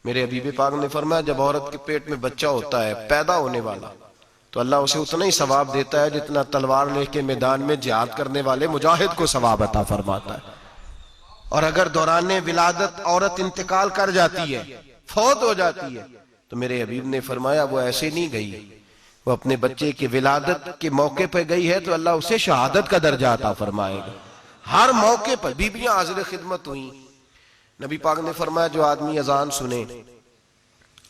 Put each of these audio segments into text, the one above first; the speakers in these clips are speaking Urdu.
میرے حبیب پاک نے فرمایا جب عورت کے پیٹ میں بچہ ہوتا ہے پیدا ہونے والا تو اللہ اسے اتنا ہی ثواب دیتا ہے جتنا تلوار لے کے میدان میں جہاد کرنے والے مجاہد کو ثواب عطا فرماتا ہے. اور اگر دوران ولادت عورت انتقال کر جاتی ہے، فوت ہو جاتی ہے، تو میرے حبیب نے فرمایا وہ ایسے نہیں گئی، وہ اپنے بچے کی ولادت کے موقع پہ گئی ہے تو اللہ اسے شہادت کا درجہ عطا فرمائے گا. ہر موقع پر بیویاں حاضر خدمت ہوئیں. نبی پاک نے فرمایا جو آدمی اذان سنے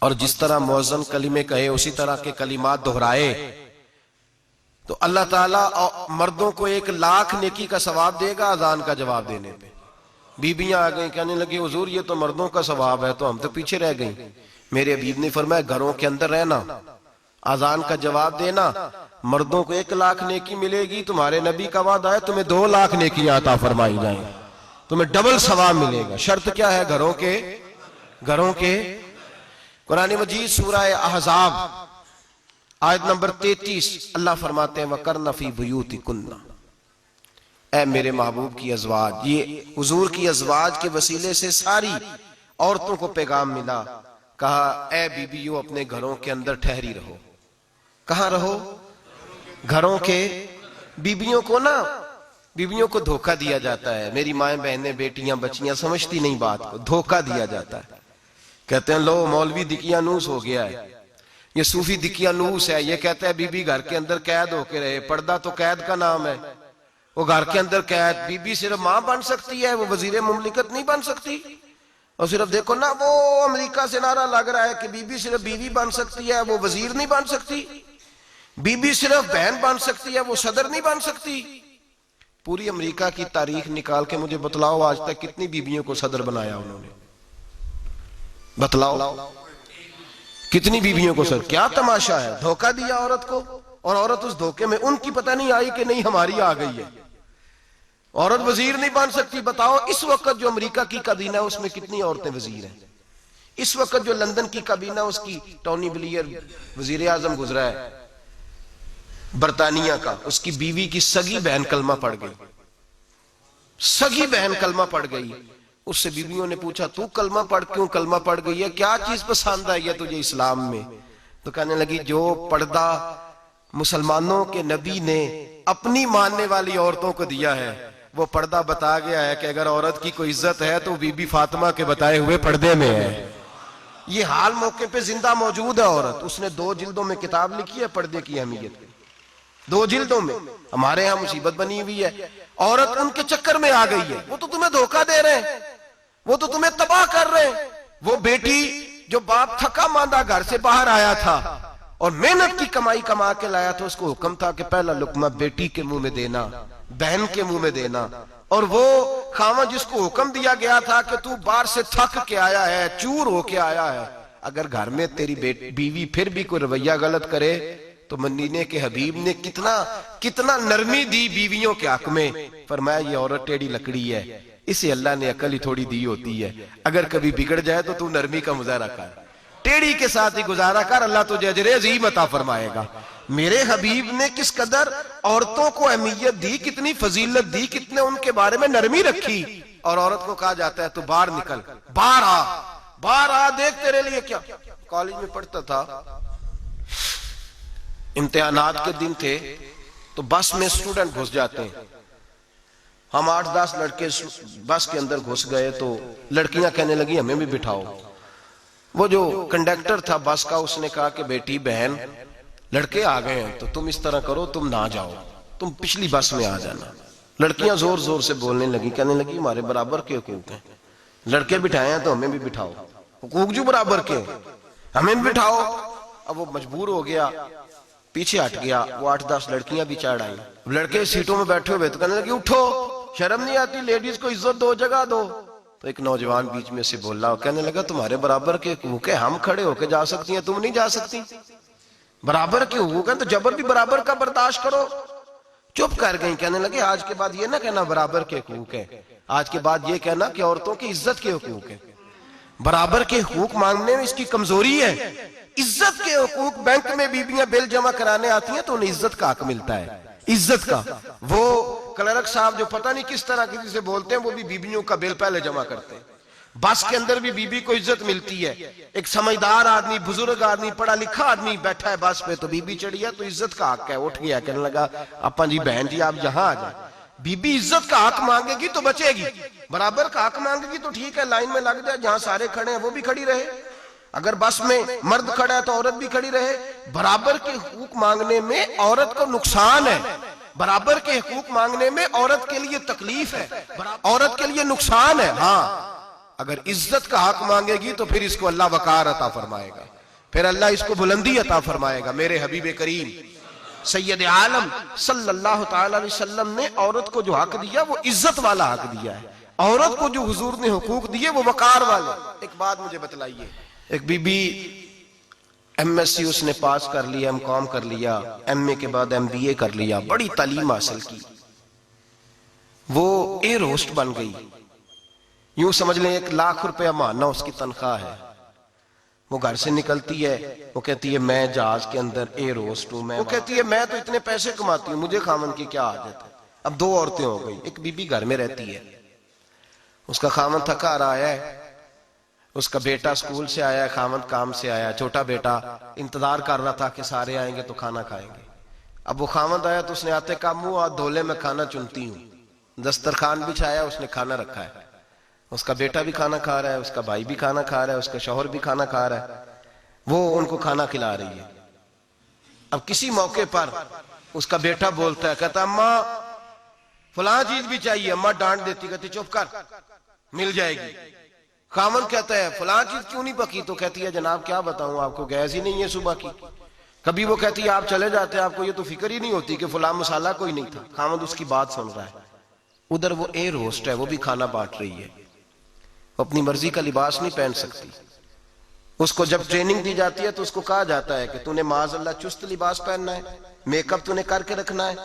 اور جس طرح مؤذن کلمے کہے اسی طرح کے کلمات دہرائے تو اللہ تعالیٰ مردوں کو 1,00,000 نیکی کا ثواب دے گا اذان کا جواب دینے پہ. بیویاں آ گئیں کہنے لگی حضور یہ تو مردوں کا ثواب ہے تو ہم تو پیچھے رہ گئیں. میرے حبیب نے فرمایا گھروں کے اندر رہنا، اذان کا جواب دینا، مردوں کو 1,00,000 نیکی ملے گی. تمہارے نبی کا وعدہ ہے تمہیں 2,00,000 نیکیاں عطا فرمائی جائیں، تمہیں ڈبل ثواب ملے گا. شرط کیا ہے؟ گھروں کے قرآن مجید سورہ احزاب آیت نمبر 33 اللہ فرماتے ہیں وَقَرْنَ فِي بُيُوتِكُنَّ. اے میرے محبوب کی ازواج، یہ حضور کی ازواج کے وسیلے سے ساری عورتوں کو پیغام ملا. کہا اے بیویوں اپنے گھروں کے اندر ٹھہری رہو. کہاں رہو؟ گھروں کے. بیویوں کو دھوکہ دیا جاتا ہے. میری مائیں بہنیں بیٹیاں بچیاں سمجھتی نہیں بات کو، دھوکہ دیا جاتا ہے. کہتے ہیں لو مولوی دقیانوس ہو گیا ہے، یہ صوفی دقیانوس ہے، یہ کہتا ہے بی بی گھر کے اندر قید ہو کے رہے. پردہ تو قید کا نام ہے، وہ گھر کے اندر قید. بی بی صرف ماں بن سکتی ہے، وہ وزیر مملکت نہیں بن سکتی. اور صرف دیکھو نا وہ امریکہ سے نعرہ لگ رہا ہے کہ بی بی صرف بیوی بن سکتی ہے، وہ وزیر نہیں بن سکتی. بی بی صرف بہن بن سکتی ہے، وہ صدر نہیں بن سکتی. پوری امریکہ کی تاریخ نکال کے مجھے بتلاؤ آج تک کتنی بیویوں کو صدر بنایا انہوں نے؟ بتلاؤ کتنی بیویوں کو صدر. کیا تماشا ہے؟ دھوکہ دیا عورت کو، اور عورت اس دھوکے میں ان کی پتہ نہیں آئی کہ نہیں ہماری آ گئی ہے. عورت وزیر نہیں بن سکتی. بتاؤ اس وقت جو امریکہ کی کابینہ اس میں کتنی عورتیں وزیر ہیں؟ اس وقت جو لندن کی کابینہ اس کی ٹونی بلیئر وزیر اعظم گزرا ہے برطانیہ کا، اس کی بیوی کی سگی بہن کلمہ پڑھ گئی. سگی بہن کلمہ پڑھ گئی. اس سے بیویوں نے پوچھا تو کلمہ پڑھ کیوں کلمہ پڑھ گئی ہے؟ کیا چیز پسند آئی ہے تجھے اسلام میں؟ تو کہنے لگی جو پردہ مسلمانوں کے نبی نے اپنی ماننے والی عورتوں کو دیا ہے وہ پردہ بتا گیا ہے کہ اگر عورت کی کوئی عزت ہے تو بی بی فاطمہ کے بتائے ہوئے پردے میں ہے. یہ حال موقع پہ زندہ موجود ہے عورت. اس نے 2 جلدوں میں کتاب لکھی ہے پردے کی اہمیت. 2 جلدوں میں. ہمارے ہاں مصیبت بنی ہوئی ہے، عورت ان کے چکر میں آ گئی ہے. وہ تو تمہیں دھوکہ دے رہے ہیں، وہ تو تمہیں تباہ کر رہے ہیں. وہ بیٹی جو باپ تھکا ماندہ گھر سے باہر آیا تھا اور محنت کی کمائی کما کے لایا تھا، اس کو حکم تھا کہ پہلا لقمہ بیٹی کے منہ میں دینا، بہن کے منہ میں دینا. اور وہ خاوند جس کو حکم دیا گیا تھا کہ تو باہر سے تھک کے آیا ہے، چور ہو کے آیا ہے، اگر گھر میں تیری بیوی پھر بھی کوئی رویہ غلط کرے تو مدینے کے حبیب نے کتنا نرمی دی بیویوں کے حق میں. فرمایا یہ عورت ٹیڑھی لکڑی ہے، اسے اللہ نے عقل ہی تھوڑی دی ہوتی ہے، اگر کبھی بگڑ جائے تو تو نرمی کا مظاہرہ کر، ٹیڑھی کے ساتھ ہی گزارا کر، اللہ تجھے اجر عظیم عطا فرمائے گا. میرے حبیب نے کس قدر عورتوں کو اہمیت دی، کتنی فضیلت دی، کتنے ان کے بارے میں نرمی رکھی. اور عورت کو کہا جاتا ہے تو باہر نکل، باہر آ دیکھ تیرے لیے کیا. کالج میں پڑھتا تھا، امتحانات کے دن تھے تو بس میں اسٹوڈنٹ گھس جاتے ہیں. ہم 8-10 لڑکے بس کے اندر گھس گئے تو لڑکیاں کہنے لگی ہمیں بھی بٹھاؤ. وہ جو کنڈکٹر تھا بس کا اس نے کہا کہ بیٹی بہن لڑکے آ گئے ہیں تو تم اس طرح کرو، تم نہ جاؤ، تم پچھلی بس میں آ جانا. لڑکیاں زور زور سے بولنے لگی، کہنے لگی ہمارے برابر کے حقوق ہیں، لڑکے بٹھائے ہیں تو ہمیں بھی بٹھاؤ، حقوق جو برابر کے ہمیں بھی بٹھاؤ. اب وہ مجبور ہو گیا، پیچھے ہٹ گیا. وہ 8-10 لڑکیاں بھی چڑھ آئیں. لڑکے سیٹوں میں بیٹھے ہوئے تو کہنے لگے اٹھو، شرم نہیں آتی، لیڈیز کو عزت دو، جگہ دو. تو ایک نوجوان بیچ میں سے بولا، کہنے لگا تمہارے برابر کے حقوق ہیں، ہم کھڑے ہو کے جا سکتی ہیں، تم نہیں جا سکتی. برابر کے حقوق ہیں تو جبر بھی برابر کا برداشت کرو. چپ کر گئیں. کہنے لگے آج کے بعد یہ نہ کہنا برابر کے حقوق ہیں، آج کے بعد یہ کہنا کہ عورتوں کی عزت کے حقوق ہیں. برابر کے حقوق مانگنے میں اس کی کمزوری ہے. عزت کے حقوق، بینک میں بیویاں بل جمع کرانے آتی ہیں تو انہیں عزت کا حق ملتا ہے، عزت کا. وہ کلرک صاحب جو پتہ نہیں کس طرح کسی سے بولتے ہیں وہ بھی بیویوں کا بل پہلے جمع کرتے ہیں. بس کے اندر بھی بی بی کو عزت ملتی ہے. ایک سمجھدار آدمی، بزرگ آدمی، پڑھا لکھا آدمی بیٹھا ہے بس پہ تو بی بی چڑھی ہے تو عزت کا حق ہے. اٹھ گیا کہنے لگا اپا جی بہن جی آپ یہاں آ جائیں. بی بی عزت کا حق مانگے گی تو بچے گی، برابر کا حق مانگے گی تو ٹھیک ہے لائن میں لگ جائے، جہاں سارے کھڑے ہیں وہ بھی کھڑی رہے. اگر بس میں مرد کھڑا ہے تو عورت بھی کھڑی رہے. برابر کے حقوق مانگنے میں عورت کو نقصان ہے، برابر کے حقوق مانگنے میں عورت کے لیے تکلیف ہے، عورت کے لیے نقصان ہے. ہاں اگر عزت کا حق مانگے گی تو پھر اس کو اللہ وقار عطا فرمائے گا، پھر اللہ اس کو بلندی عطا فرمائے گا. میرے حبیب کریم سید عالم صلی اللہ تعالی علیہ وسلم نے عورت کو جو حق دیا وہ عزت والا حق دیا ہے. عورت کو جو حضور نے حقوق دیے وہ وقار والے. ایک بات مجھے بتلائیے، ایک B B M S C اس نے پاس کر لیا، ایم کام کر لیا، ایم اے کے بعد ایم بی اے کر لیا، بڑی تعلیم حاصل کی، وہ ایئر ہوسٹ بن گئی. یوں سمجھ لیں 1,00,000 روپیہ ماہانہ اس کی تنخواہ ہے. وہ گھر سے نکلتی ہے، وہ کہتی ہے میں جہاز کے اندر ایئر ہوسٹ ہوں. وہ کہتی ہے میں تو اتنے پیسے کماتی ہوں، مجھے خامن کی کیا عادت ہے. اب 2 عورتیں ہو گئی. ایک بی بی گھر میں رہتی ہے، اس کا خامن تھکا رہا ہے، اس کا بیٹا اسکول سے آیا ہے، خامن کام سے آیا، چھوٹا بیٹا انتظار کر رہا تھا کہ سارے آئیں گے تو کھانا کھائیں گے. اب وہ خامن آیا تو اس نے آتے کہا منہ ہاتھ دھو لے میں کھانا چنتی ہوں. دسترخوان بچھایا، اس نے کھانا رکھا ہے، اس کا بیٹا بھی کھانا کھا رہا ہے، اس کا بھائی بھی کھانا کھا رہا ہے، اس کا شوہر بھی کھانا کھا رہا ہے، وہ ان کو کھانا کھلا رہی ہے. اب کسی موقع پر اس کا بیٹا بولتا ہے، کہتا اماں فلاں چیز بھی چاہیے. اماں ڈانٹ دیتی، کہتی چپ کر مل جائے گی. خامن کہتا ہے فلاں چیز کیوں نہیں پکی؟ تو کہتی ہے جناب کیا بتاؤں آپ کو، گیس ہی نہیں ہے صبح کی. کبھی وہ کہتی ہے آپ چلے جاتے ہیں، آپ کو یہ تو فکر ہی نہیں ہوتی کہ فلاں مسالہ کوئی نہیں تھا. خامن اس کی بات سن رہا ہے. ادھر وہ ایئر ہوسٹ ہے، وہ بھی کھانا بانٹ رہی ہے، وہ اپنی مرضی کا لباس نہیں پہن سکتی. اس کو جب ٹریننگ دی جاتی ہے تو اس کو کہا جاتا ہے کہ تو نے معاذ اللہ چست لباس پہننا ہے، میک اپ تو نے کر کے رکھنا ہے،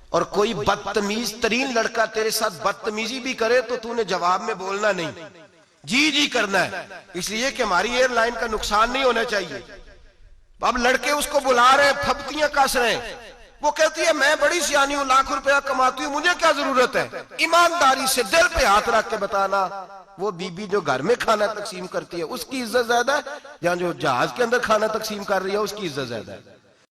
اور کوئی بدتمیز ترین لڑکا تیرے ساتھ بدتمیزی بھی کرے تو نے جواب میں بولنا نہیں، جی جی کرنا ہے، اس لیے کہ ہماری ایئر لائن کا نقصان نہیں ہونا چاہیے. اب لڑکے اس کو بلا رہے ہیں، پھپتیاں کس رہے ہیں. وہ کہتی ہے میں بڑی سیانی ہوں، 1,00,000 روپیہ کماتی ہوں، مجھے کیا ضرورت ہے. ایمانداری سے دل پہ ہاتھ رکھ کے بتانا، وہ بی بی جو گھر میں کھانا تقسیم کرتی ہے اس کی عزت زیادہ ہے، یا جو جہاز کے اندر کھانا تقسیم کر رہی ہے اس کی عزت زیادہ ہے؟